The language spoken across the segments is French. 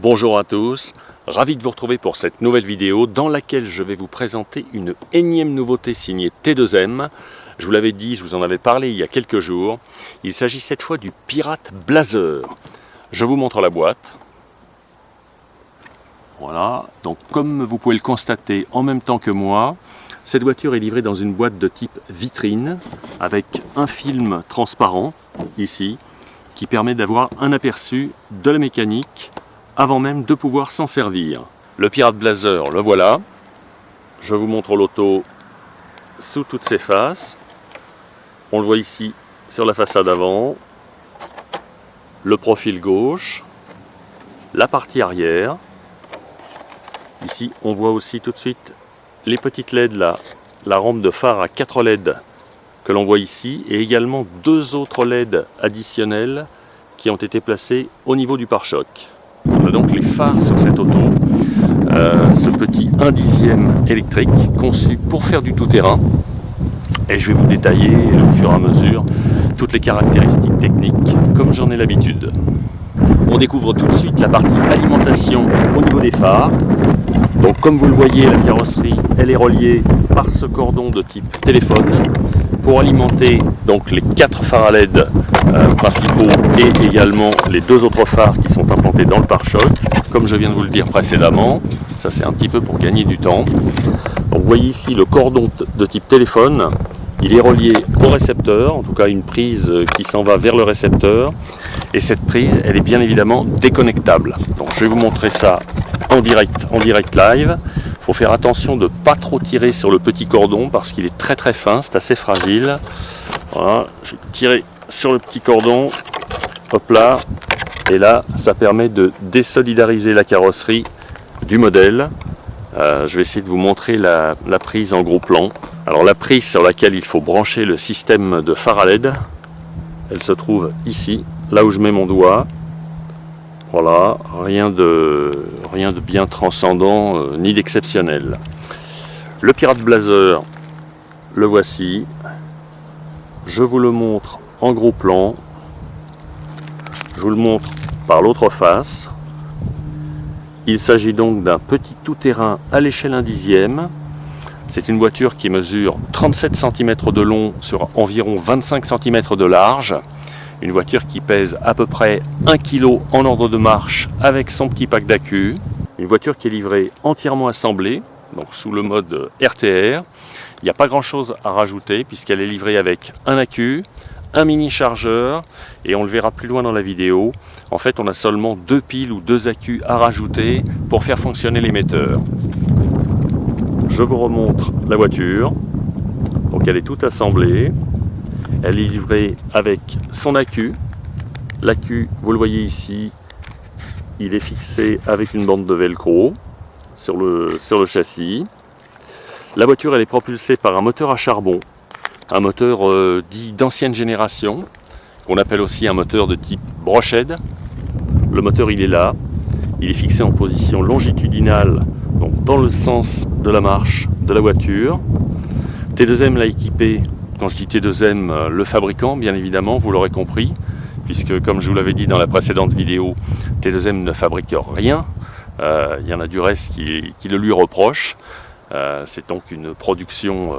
Bonjour à tous, ravi de vous retrouver pour cette nouvelle vidéo dans laquelle je vais vous présenter une énième nouveauté signée T2M. Je vous l'avais dit, je vous en avais parlé il y a quelques jours. Il s'agit cette fois du Pirate Blazer. Je vous montre la boîte. Voilà, donc comme vous pouvez le constater en même temps que moi, cette voiture est livrée dans une boîte de type vitrine avec un film transparent ici qui permet d'avoir un aperçu de la mécanique avant même de pouvoir s'en servir. Le Pirate Blazer, le voilà. Je vous montre l'auto sous toutes ses faces. On le voit ici sur la façade avant, le profil gauche, la partie arrière. Ici, on voit aussi tout de suite les petites LED, la rampe de phare à 4 LED que l'on voit ici, et également 2 autres LED additionnels qui ont été placés au niveau du pare-choc. On a donc les phares sur cette auto, ce petit 1/10 électrique conçu pour faire du tout-terrain. Et je vais vous détailler au fur et à mesure toutes les caractéristiques techniques comme j'en ai l'habitude. On découvre tout de suite la partie alimentation au niveau des phares. Donc comme vous le voyez, la carrosserie elle est reliée par ce cordon de type téléphone pour alimenter donc les 4 phares à LED principaux et également les 2 autres phares qui sont implantés dans le pare-choc, comme je viens de vous le dire précédemment. Ça c'est un petit peu pour gagner du temps. Donc vous voyez ici le cordon de type téléphone, il est relié au récepteur, en tout cas une prise qui s'en va vers le récepteur, et cette prise elle est bien évidemment déconnectable. Donc je vais vous montrer ça en direct live. Il faut faire attention de ne pas trop tirer sur le petit cordon parce qu'il est très fin, c'est assez fragile. Voilà, je vais tirer sur le petit cordon, hop là, et là ça permet de désolidariser la carrosserie du modèle. Je vais essayer de vous montrer la prise en gros plan. Alors la prise sur laquelle il faut brancher le système de phare à LED, elle se trouve ici, là où je mets mon doigt. Voilà, rien de bien transcendant ni d'exceptionnel. Le Pirate Blazer, le voici. Je vous le montre en gros plan. Je vous le montre par l'autre face. Il s'agit donc d'un petit tout-terrain à l'échelle 1/10. C'est une voiture qui mesure 37 cm de long sur environ 25 cm de large. Une voiture qui pèse à peu près 1 kg en ordre de marche avec son petit pack d'accu. Une voiture qui est livrée entièrement assemblée, donc sous le mode RTR. Il n'y a pas grand chose à rajouter puisqu'elle est livrée avec un accu, un mini chargeur, et on le verra plus loin dans la vidéo. En fait, on a seulement 2 piles ou 2 accus à rajouter pour faire fonctionner l'émetteur. Je vous remontre la voiture. Donc elle est toute assemblée. Elle est livrée avec son accu. L'accu, vous le voyez ici, il est fixé avec une bande de velcro sur le châssis. La voiture elle est propulsée par un moteur à charbon, un moteur dit d'ancienne génération, qu'on appelle aussi un moteur de type brochehead. Le moteur il est là, il est fixé en position longitudinale, donc dans le sens de la marche de la voiture. T2M l'a équipé. Quand je dis T2M, le fabricant, bien évidemment, vous l'aurez compris, puisque comme je vous l'avais dit dans la précédente vidéo, T2M ne fabrique rien. Il y en a du reste qui le lui reprochent. C'est donc une production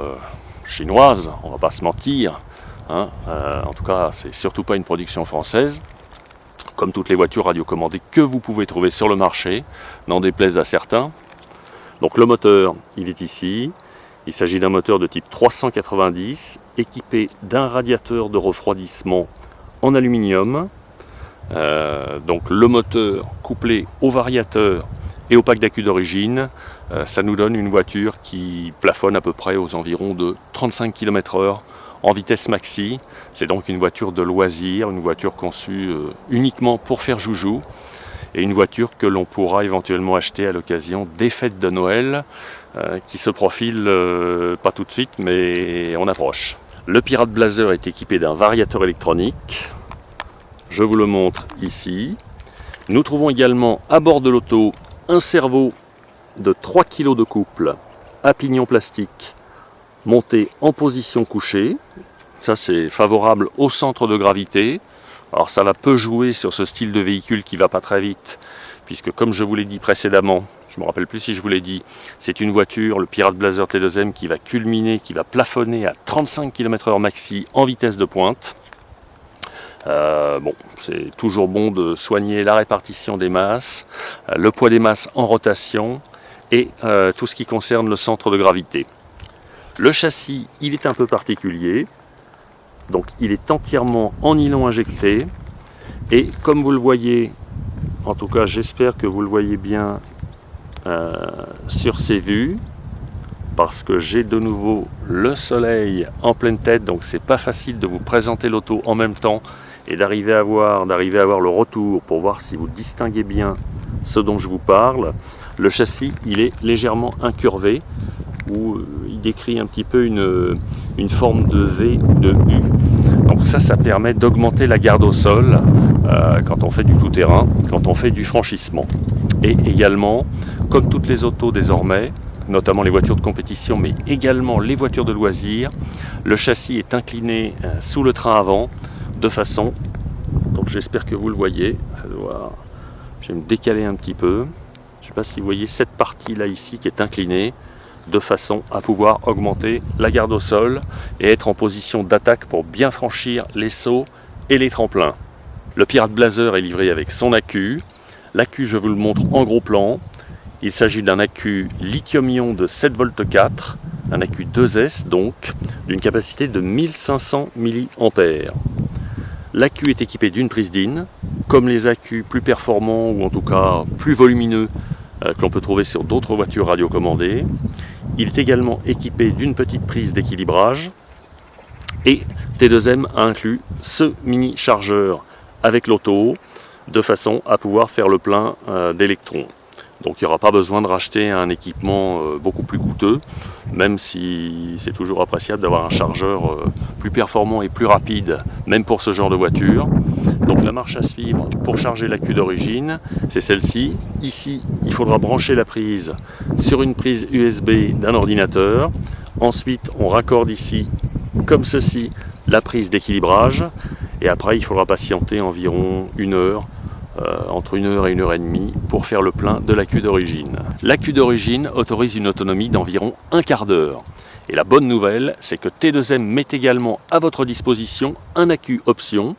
chinoise, on ne va pas se mentir. Hein. En tout cas, c'est surtout pas une production française, comme toutes les voitures radiocommandées que vous pouvez trouver sur le marché, n'en déplaise à certains. Donc le moteur, il est ici. Il s'agit d'un moteur de type 390 équipé d'un radiateur de refroidissement en aluminium. Donc le moteur couplé au variateur et au pack d'accu d'origine, ça nous donne une voiture qui plafonne à peu près aux environs de 35 km/h en vitesse maxi. C'est donc une voiture de loisir, une voiture conçue uniquement pour faire joujou. Et une voiture que l'on pourra éventuellement acheter à l'occasion des fêtes de Noël qui se profilent pas tout de suite, mais on approche. Le Pirate Blazer est équipé d'un variateur électronique. Je vous le montre ici. Nous trouvons également à bord de l'auto un cerveau de 3 kg de couple à pignon plastique monté en position couchée. Ça c'est favorable au centre de gravité. Alors ça va peu jouer sur ce style de véhicule qui va pas très vite, puisque comme je vous l'ai dit précédemment, je ne me rappelle plus si je vous l'ai dit, c'est une voiture, le Pirat Blazer T2M, qui va culminer, qui va plafonner à 35 km/h maxi en vitesse de pointe. C'est toujours bon de soigner la répartition des masses, le poids des masses en rotation et tout ce qui concerne le centre de gravité. Le châssis, il est un peu particulier, donc il est entièrement en nylon injecté et comme vous le voyez, en tout cas j'espère que vous le voyez bien sur ces vues, parce que j'ai de nouveau le soleil en pleine tête, donc c'est pas facile de vous présenter l'auto en même temps et d'arriver à voir le retour pour voir si vous distinguez bien ce dont je vous parle. Le châssis, il est légèrement incurvé, où il décrit un petit peu une forme de V ou de U. Donc ça permet d'augmenter la garde au sol quand on fait du tout-terrain, quand on fait du franchissement. Et également, comme toutes les autos désormais, notamment les voitures de compétition, mais également les voitures de loisirs, le châssis est incliné sous le train avant, de façon, donc j'espère que vous le voyez, je vais me décaler un petit peu, je ne sais pas si vous voyez cette partie là ici qui est inclinée, de façon à pouvoir augmenter la garde au sol et être en position d'attaque pour bien franchir les sauts et les tremplins. Le Pirat Blazer est livré avec son accu. L'accu, je vous le montre en gros plan. Il s'agit d'un accu lithium-ion de 7V4, un accu 2S donc, d'une capacité de 1500 mAh. L'accu est équipé d'une prise DIN, comme les accus plus performants ou en tout cas plus volumineux que l'on peut trouver sur d'autres voitures radiocommandées. Il est également équipé d'une petite prise d'équilibrage et T2M a inclus ce mini chargeur avec l'auto de façon à pouvoir faire le plein d'électrons. Donc il n'y aura pas besoin de racheter un équipement beaucoup plus coûteux, même si c'est toujours appréciable d'avoir un chargeur plus performant et plus rapide, même pour ce genre de voiture. Donc la marche à suivre pour charger l'accu d'origine, c'est celle-ci. Ici, il faudra brancher la prise sur une prise USB d'un ordinateur. Ensuite, on raccorde ici, comme ceci, la prise d'équilibrage. Et après, il faudra patienter environ une heure, entre 1 heure et 1 heure et demie pour faire le plein de l'accu d'origine. L'accu d'origine autorise une autonomie d'environ un quart d'heure. Et la bonne nouvelle, c'est que T2M met également à votre disposition un accu option.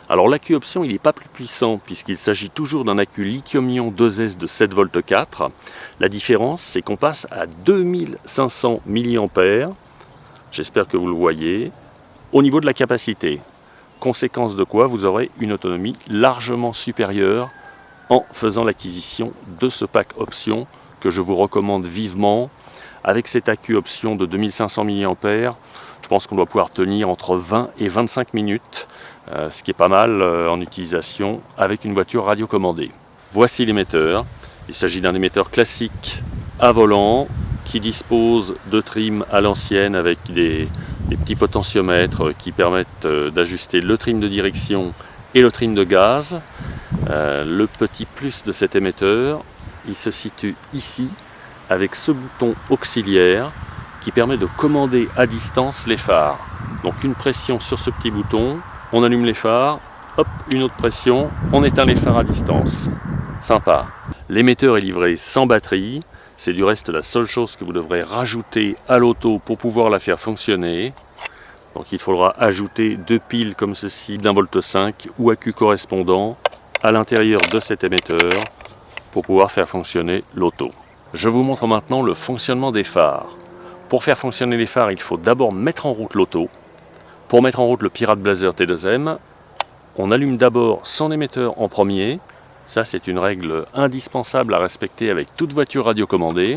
Alors l'accu option, il n'est pas plus puissant puisqu'il s'agit toujours d'un accu lithium-ion 2S de 7V4. La différence, c'est qu'on passe à 2500 mAh. J'espère que vous le voyez. Au niveau de la capacité. Conséquence de quoi vous aurez une autonomie largement supérieure en faisant l'acquisition de ce pack option que je vous recommande vivement. Avec cet accu option de 2500 mAh, je pense qu'on doit pouvoir tenir entre 20 et 25 minutes, ce qui est pas mal en utilisation avec une voiture radiocommandée. Voici l'émetteur. Il s'agit d'un émetteur classique à volant qui dispose de trim à l'ancienne avec des petits potentiomètres qui permettent d'ajuster le trim de direction et le trim de gaz. Le petit plus de cet émetteur, il se situe ici avec ce bouton auxiliaire qui permet de commander à distance les phares. Donc une pression sur ce petit bouton, on allume les phares, hop, une autre pression, on éteint les phares à distance. Sympa. L'émetteur est livré sans batterie. C'est du reste la seule chose que vous devrez rajouter à l'auto pour pouvoir la faire fonctionner. Donc il faudra ajouter 2 piles comme ceci d'un volt 5 ou accu correspondant à l'intérieur de cet émetteur pour pouvoir faire fonctionner l'auto. Je vous montre maintenant le fonctionnement des phares. Pour faire fonctionner les phares, il faut d'abord mettre en route l'auto. Pour mettre en route le Pirat Blazer T2M, on allume d'abord son émetteur en premier. Ça, c'est une règle indispensable à respecter avec toute voiture radiocommandée.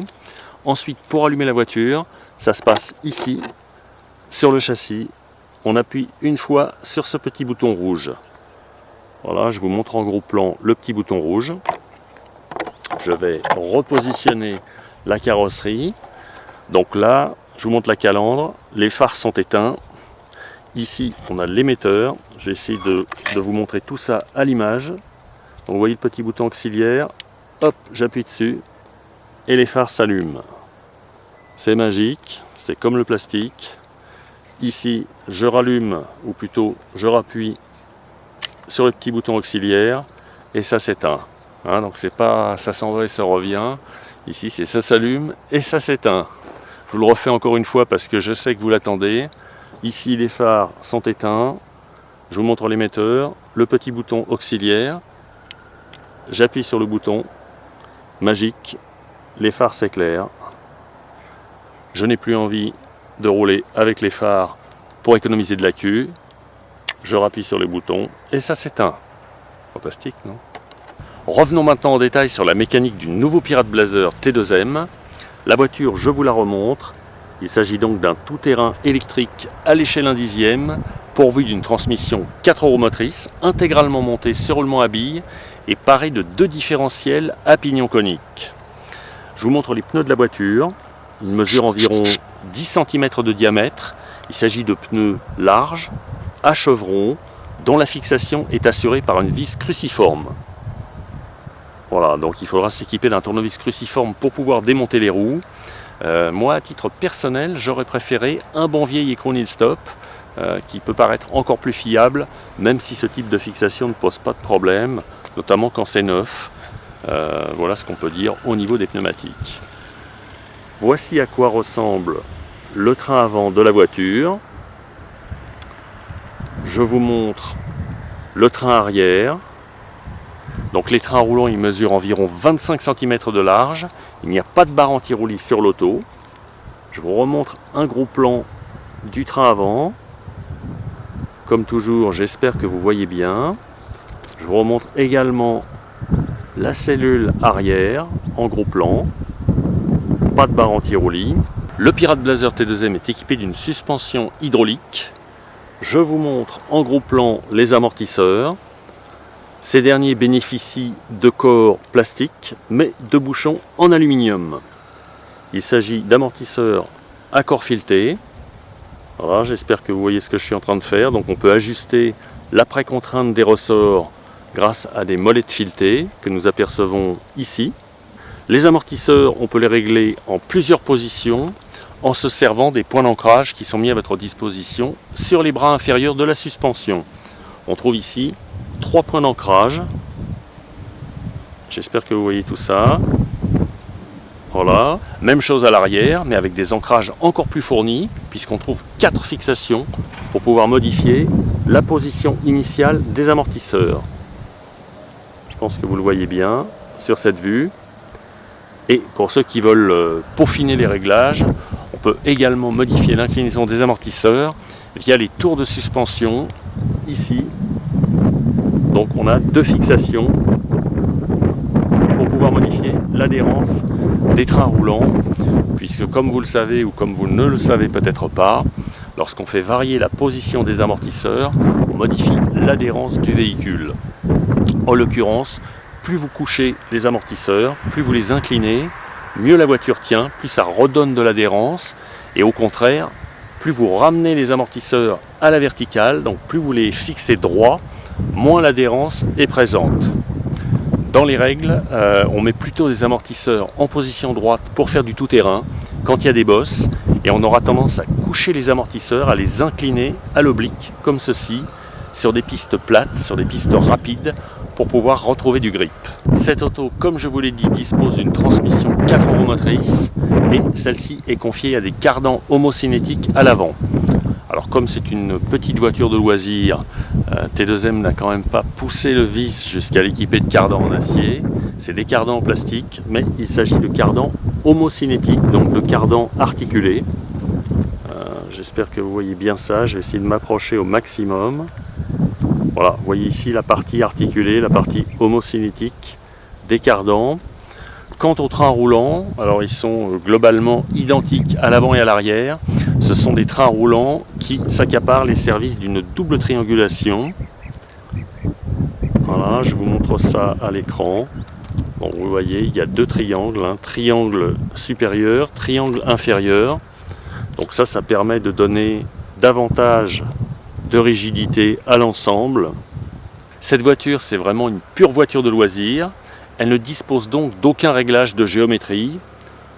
Ensuite, pour allumer la voiture, ça se passe ici, sur le châssis. On appuie une fois sur ce petit bouton rouge. Voilà, je vous montre en gros plan le petit bouton rouge. Je vais repositionner la carrosserie. Donc là, je vous montre la calandre. Les phares sont éteints. Ici, on a l'émetteur. Je vais essayer de vous montrer tout ça à l'image. Donc vous voyez le petit bouton auxiliaire, hop, j'appuie dessus et les phares s'allument. C'est magique, c'est comme le plastique. Ici, je rallume, ou plutôt je rappuie sur le petit bouton auxiliaire et ça s'éteint. Hein, donc c'est pas ça s'en va et ça revient. Ici c'est ça s'allume et ça s'éteint. Je vous le refais encore une fois parce que je sais que vous l'attendez. Ici les phares sont éteints. Je vous montre l'émetteur, le petit bouton auxiliaire. J'appuie sur le bouton, magique, les phares s'éclairent. Je n'ai plus envie de rouler avec les phares pour économiser de la queue. Je rappuie sur les boutons et ça s'éteint. Fantastique, non? Revenons maintenant en détail sur la mécanique du nouveau Pirat Blazer T2M. La voiture, je vous la remontre. Il s'agit donc d'un tout-terrain électrique à l'échelle 1/10, pourvu d'une transmission 4 roues motrices, intégralement montée sur roulement à billes et parée de 2 différentiels à pignon conique. Je vous montre les pneus de la voiture. Ils mesurent environ 10 cm de diamètre. Il s'agit de pneus larges, à chevron, dont la fixation est assurée par une vis cruciforme. Voilà, donc il faudra s'équiper d'un tournevis cruciforme pour pouvoir démonter les roues. Moi, à titre personnel, j'aurais préféré un bon vieil Ecronil Stop qui peut paraître encore plus fiable, même si ce type de fixation ne pose pas de problème, notamment quand c'est neuf. Voilà ce qu'on peut dire au niveau des pneumatiques. Voici à quoi ressemble le train avant de la voiture. Je vous montre le train arrière. Donc les trains roulants, ils mesurent environ 25 cm de large. Il n'y a pas de barre anti-roulis sur l'auto. Je vous remontre un gros plan du train avant. Comme toujours, j'espère que vous voyez bien. Je vous remontre également la cellule arrière en gros plan. Pas de barre anti-roulis. Le Pirat Blazer T2M est équipé d'une suspension hydraulique. Je vous montre en gros plan les amortisseurs. Ces derniers bénéficient de corps plastiques, mais de bouchons en aluminium. Il s'agit d'amortisseurs à corps fileté. Voilà, j'espère que vous voyez ce que je suis en train de faire. Donc on peut ajuster la précontrainte des ressorts grâce à des molettes filetées que nous apercevons ici. Les amortisseurs, on peut les régler en plusieurs positions en se servant des points d'ancrage qui sont mis à votre disposition sur les bras inférieurs de la suspension. On trouve ici 3 points d'ancrage. J'espère que vous voyez tout ça. Voilà. Même chose à l'arrière, mais avec des ancrages encore plus fournis, puisqu'on trouve 4 fixations pour pouvoir modifier la position initiale des amortisseurs. Je pense que vous le voyez bien sur cette vue. Et pour ceux qui veulent peaufiner les réglages, on peut également modifier l'inclinaison des amortisseurs via les tours de suspension ici. Donc on a 2 fixations pour pouvoir modifier l'adhérence des trains roulants, puisque comme vous le savez ou comme vous ne le savez peut-être pas, lorsqu'on fait varier la position des amortisseurs, on modifie l'adhérence du véhicule. En l'occurrence, plus vous couchez les amortisseurs, plus vous les inclinez, mieux la voiture tient, plus ça redonne de l'adhérence, et au contraire, plus vous ramenez les amortisseurs à la verticale, donc plus vous les fixez droit, moins l'adhérence est présente. Dans les règles, on met plutôt des amortisseurs en position droite pour faire du tout-terrain quand il y a des bosses, et on aura tendance à coucher les amortisseurs, à les incliner à l'oblique, comme ceci, sur des pistes plates, sur des pistes rapides, pour pouvoir retrouver du grip. Cette auto, comme je vous l'ai dit, dispose d'une transmission 4 roues motrices, et celle-ci est confiée à des cardans homocinétiques à l'avant. Alors comme c'est une petite voiture de loisir, T2M n'a quand même pas poussé le vice jusqu'à l'équiper de cardans en acier. C'est des cardans en plastique, mais il s'agit de cardans homocinétiques, donc de cardans articulés. J'espère que vous voyez bien ça, je vais essayer de m'approcher au maximum. Voilà, vous voyez ici la partie articulée, la partie homocinétique des cardans. Quant aux trains roulants, alors ils sont globalement identiques à l'avant et à l'arrière. Ce sont des trains roulants qui s'accaparent les services d'une double triangulation. Voilà, je vous montre ça à l'écran. Bon, vous voyez, il y a 2 triangles, un triangle supérieur, triangle inférieur. Donc ça permet de donner davantage de rigidité à l'ensemble. Cette voiture, c'est vraiment une pure voiture de loisir. Elle ne dispose donc d'aucun réglage de géométrie.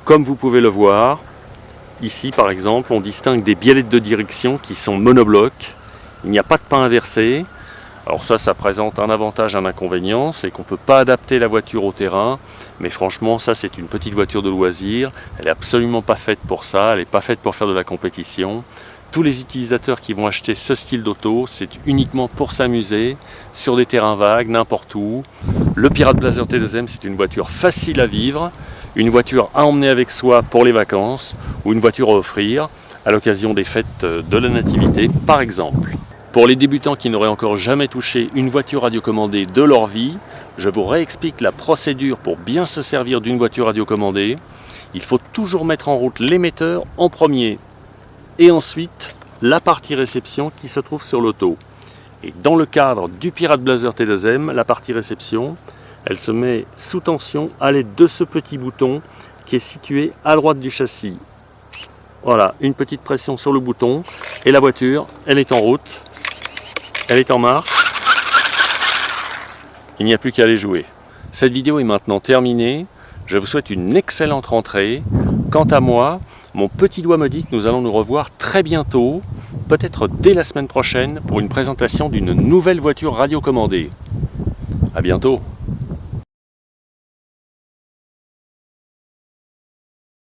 Comme vous pouvez le voir, ici par exemple, on distingue des biellettes de direction qui sont monoblocs. Il n'y a pas de pas inversé. Alors ça présente un avantage, un inconvénient, c'est qu'on ne peut pas adapter la voiture au terrain, mais franchement ça c'est une petite voiture de loisir, elle n'est absolument pas faite pour ça, elle n'est pas faite pour faire de la compétition. Tous les utilisateurs qui vont acheter ce style d'auto, c'est uniquement pour s'amuser, sur des terrains vagues, n'importe où. Le Pirate Blazer T2M, c'est une voiture facile à vivre, une voiture à emmener avec soi pour les vacances, ou une voiture à offrir à l'occasion des fêtes de la Nativité, par exemple. Pour les débutants qui n'auraient encore jamais touché une voiture radiocommandée de leur vie, je vous réexplique la procédure pour bien se servir d'une voiture radiocommandée. Il faut toujours mettre en route l'émetteur en premier, et ensuite la partie réception qui se trouve sur l'auto. Et dans le cadre du Pirate Blazer T2M, la partie réception, elle se met sous tension à l'aide de ce petit bouton qui est situé à droite du châssis. Voilà, une petite pression sur le bouton et la voiture, elle est en route, elle est en marche. Il n'y a plus qu'à aller jouer. Cette vidéo est maintenant terminée. Je vous souhaite une excellente rentrée. Quant à moi, mon petit doigt me dit que nous allons nous revoir très bientôt, peut-être dès la semaine prochaine, pour une présentation d'une nouvelle voiture radiocommandée. À bientôt.